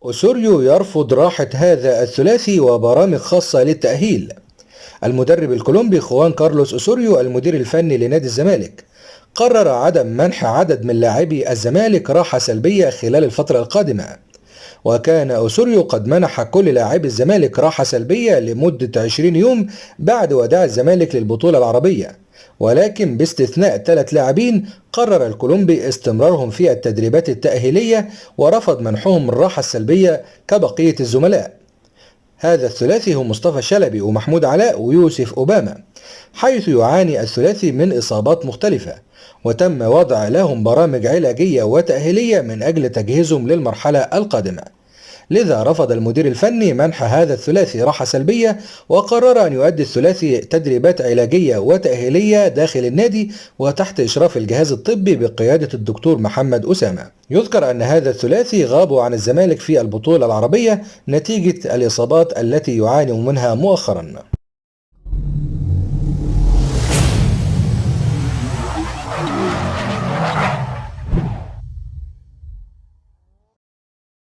أوسوريو يرفض راحة هذا الثلاثي وبرامج خاصة للتأهيل. المدرب الكولومبي خوان كارلوس أوسوريو المدير الفني لنادي الزمالك قرر عدم منح عدد من لاعبي الزمالك راحة سلبية خلال الفترة القادمة. وكان أوسوريو قد منح كل لاعبي الزمالك راحة سلبية لمدة 20 يوم بعد وداع الزمالك للبطولة العربية، ولكن باستثناء 3 لاعبين قرر الكولومبي استمرارهم في التدريبات التأهيلية ورفض منحهم الراحة السلبية كبقية الزملاء. هذا الثلاثي هو مصطفى شلبي ومحمود علاء ويوسف أوباما، حيث يعاني الثلاثي من إصابات مختلفة، وتم وضع لهم برامج علاجية وتأهيلية من أجل تجهيزهم للمرحلة القادمة. لذا رفض المدير الفني منح هذا الثلاثي راحة سلبية، وقرر أن يؤدي الثلاثي تدريبات علاجية وتأهيلية داخل النادي وتحت إشراف الجهاز الطبي بقيادة الدكتور محمد أسامة. يذكر أن هذا الثلاثي غابوا عن الزمالك في البطولة العربية نتيجة الإصابات التي يعاني منها مؤخرا.